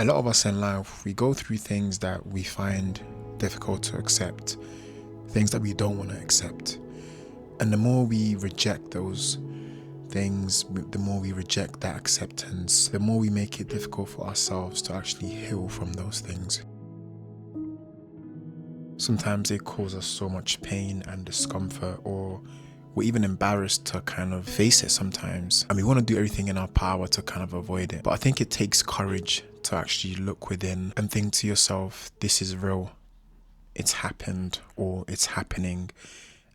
A lot of us in life, we go through things that we find difficult to accept, things that we don't want to accept. And the more we reject those things, the more we reject that acceptance, the more we make it difficult for ourselves to actually heal from those things. Sometimes they cause us so much pain and discomfort, or we're even embarrassed to kind of face it sometimes. And we want to do everything in our power to kind of avoid it. But I think it takes courage to actually look within and think to yourself, this is real. It's happened, or it's happening,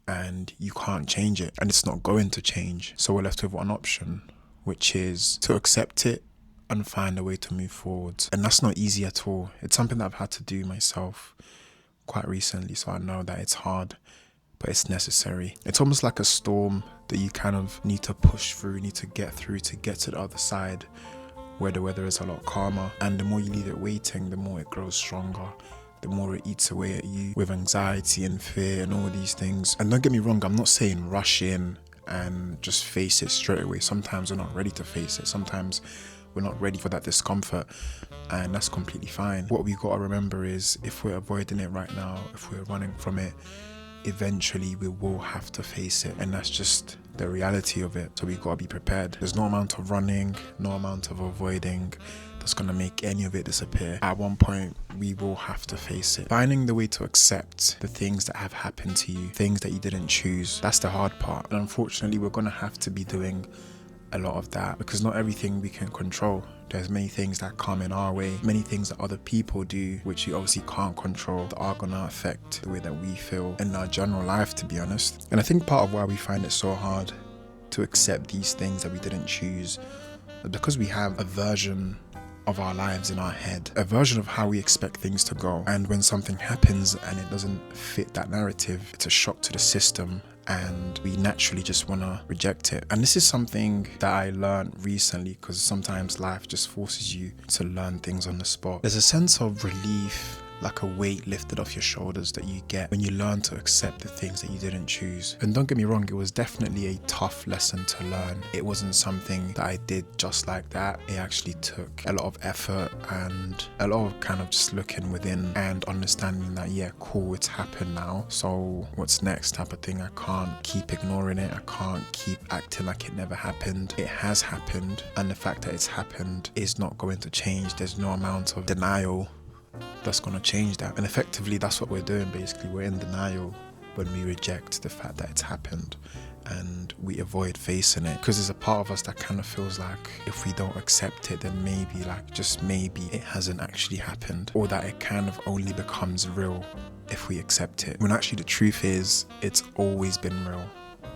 and you can't change it, and it's not going to change. So we're left with one option, which is to accept it and find a way to move forward. And that's not easy at all. It's something that I've had to do myself quite recently, so I know that it's hard, but it's necessary. It's almost like a storm that you kind of need to push through, need to get through to get to the other side, where the weather is a lot calmer. And the more you leave it waiting, the more it grows stronger, the more it eats away at you with anxiety and fear and all these things. And don't get me wrong, I'm not saying rush in and just face it straight away. Sometimes we're not ready to face it. Sometimes we're not ready for that discomfort, and that's completely fine. What we gotta remember is, if we're avoiding it right now, if we're running from it, eventually we will have to face it, and that's just the reality of it. So we gotta be prepared. There's no amount of running, no amount of avoiding that's gonna make any of it disappear. At one point we will have to face it. Finding the way to accept the things that have happened to you, things that you didn't choose, that's the hard part. And unfortunately we're gonna have to be doing a lot of that, because not everything we can control. There's many things that come in our way, many things that other people do, which we obviously can't control, that are gonna affect the way that we feel in our general life, to be honest. And I think part of why we find it so hard to accept these things that we didn't choose is because we have a version of our lives in our head, a version of how we expect things to go. And when something happens and it doesn't fit that narrative, it's a shock to the system, and we naturally just want to reject it. And this is something that I learned recently, because sometimes life just forces you to learn things on the spot. There's a sense of relief, like a weight lifted off your shoulders, that you get when you learn to accept the things that you didn't choose. And don't get me wrong, it was definitely a tough lesson to learn. It wasn't something that I did just like that. It actually took a lot of effort and a lot of kind of just looking within and understanding that, yeah, cool, it's happened now, so what's next type of thing. I can't keep ignoring it. I can't keep acting like it never happened. It has happened, and the fact that it's happened is not going to change. There's no amount of denial that's going to change that. And effectively that's what we're doing. Basically, we're in denial when we reject the fact that it's happened, and we avoid facing it, because there's a part of us that kind of feels like if we don't accept it, then maybe, like just maybe, it hasn't actually happened, or that it kind of only becomes real if we accept it, when actually the truth is it's always been real.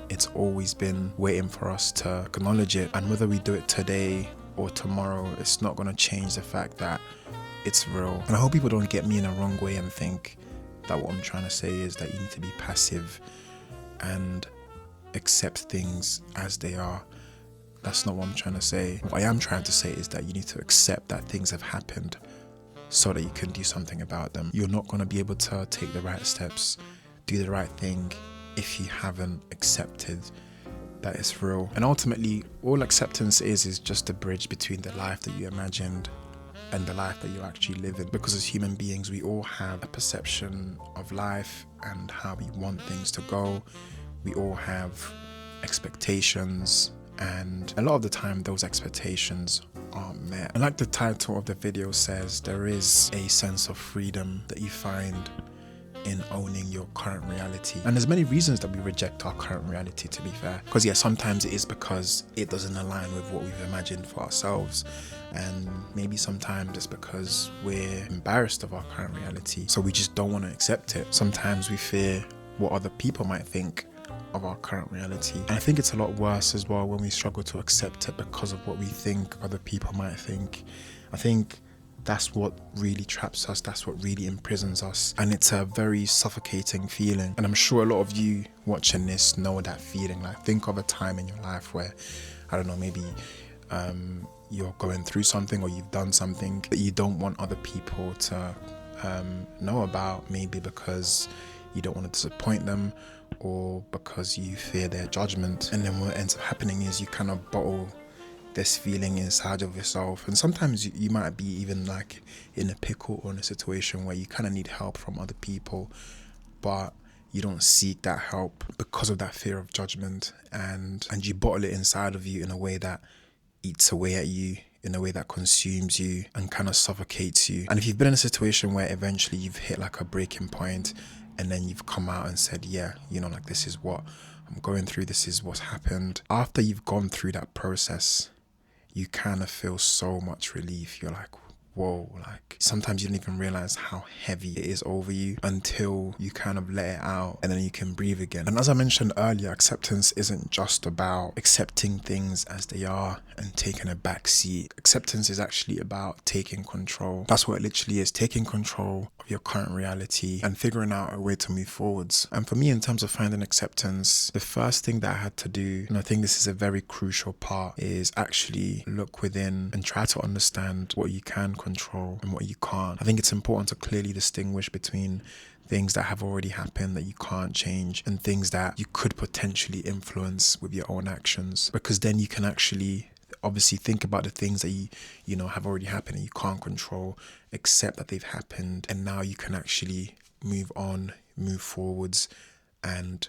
It's always been waiting for us to acknowledge it. And whether we do it today or tomorrow, it's not going to change the fact that it's real. And I hope people don't get me in a wrong way and think that what I'm trying to say is that you need to be passive and accept things as they are. That's not what I'm trying to say. What I am trying to say is that you need to accept that things have happened so that you can do something about them. You're not going to be able to take the right steps, do the right thing, if you haven't accepted that it's real. And ultimately, all acceptance is just a bridge between the life that you imagined and the life that you're actually living. Because as human beings, we all have a perception of life and how we want things to go. We all have expectations, and a lot of the time those expectations aren't met. And like the title of the video says, there is a sense of freedom that you find in owning your current reality. And there's many reasons that we reject our current reality, to be fair. Because yeah, sometimes it is because it doesn't align with what we've imagined for ourselves. And maybe sometimes it's because we're embarrassed of our current reality, so we just don't want to accept it. Sometimes we fear what other people might think of our current reality. And I think it's a lot worse as well when we struggle to accept it because of what we think other people might think. I think that's what really traps us, that's what really imprisons us, and it's a very suffocating feeling. And I'm sure a lot of you watching this know that feeling. Like, think of a time in your life where, I don't know, maybe you're going through something, or you've done something that you don't want other people to know about, maybe because you don't want to disappoint them, or because you fear their judgment. And then what ends up happening is you kind of bottle this feeling inside of yourself. And sometimes you might be even like in a pickle or in a situation where you kind of need help from other people, but you don't seek that help because of that fear of judgment, and you bottle it inside of you in a way that eats away at you, in a way that consumes you and kind of suffocates you. And if you've been in a situation where eventually you've hit like a breaking point, and then you've come out and said, yeah, you know, like, this is what I'm going through, this is what's happened. After you've gone through that process, you kind of feel so much relief. You're like, whoa, like sometimes you don't even realize how heavy it is over you until you kind of let it out, and then you can breathe again. And as I mentioned earlier, acceptance isn't just about accepting things as they are and taking a back seat. Acceptance is actually about taking control. That's what it literally is, taking control of your current reality and figuring out a way to move forwards. And for me, in terms of finding acceptance, the first thing that I had to do, and I think this is a very crucial part, is actually look within and try to understand what you can control and what you can't. I think it's important to clearly distinguish between things that have already happened that you can't change and things that you could potentially influence with your own actions, because then you can actually obviously think about the things that you know have already happened and you can't control, accept that they've happened, and now you can actually move on, move forwards, and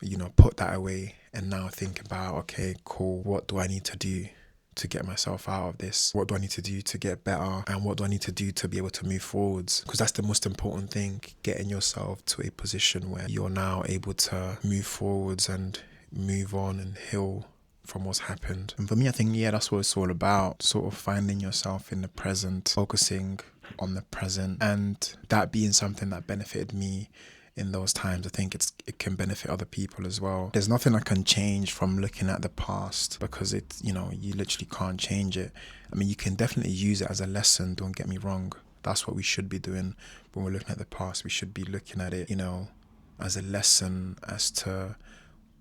you know, put that away, and now think about, okay, cool, what do I need to do to get myself out of this? What do I need to do to get better? And what do I need to do to be able to move forwards? Because that's the most important thing, getting yourself to a position where you're now able to move forwards and move on and heal from what's happened. And for me, I think, yeah, that's what it's all about, sort of finding yourself in the present, focusing on the present, and that being something that benefited me in those times. I think it can benefit other people as well. There's nothing I can change from looking at the past, because it's, you know, you literally can't change it. I mean, you can definitely use it as a lesson, don't get me wrong. That's what we should be doing when we're looking at the past. We should be looking at it, you know, as a lesson as to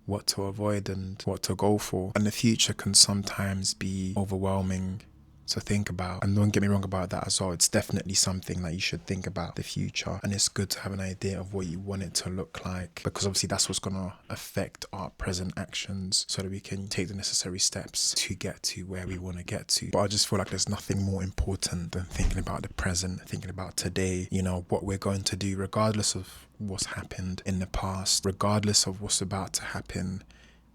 what to avoid and what to go for. And the future can sometimes be overwhelming to think about, and don't get me wrong about that as well. It's definitely something that you should think about, the future, and it's good to have an idea of what you want it to look like, because obviously that's what's going to affect our present actions, so that we can take the necessary steps to get to where we want to get to. But I just feel like there's nothing more important than thinking about the present, thinking about today, you know, what we're going to do regardless of what's happened in the past, regardless of what's about to happen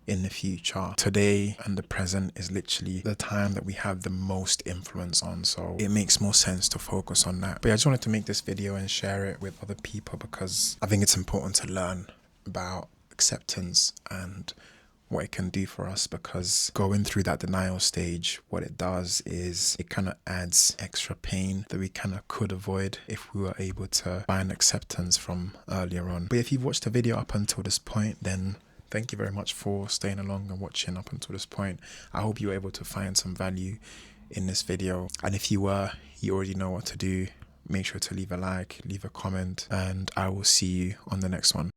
in the future. Today and the present is literally the time that we have the most influence on, so it makes more sense to focus on that. But yeah, I just wanted to make this video and share it with other people, because I think it's important to learn about acceptance and what it can do for us, because going through that denial stage, what it does is it kind of adds extra pain that we kind of could avoid if we were able to find acceptance from earlier on. But if you've watched the video up until this point, then thank you very much for staying along and watching up until this point. I hope you were able to find some value in this video. And if you were, you already know what to do. Make sure to leave a like, leave a comment, and I will see you on the next one.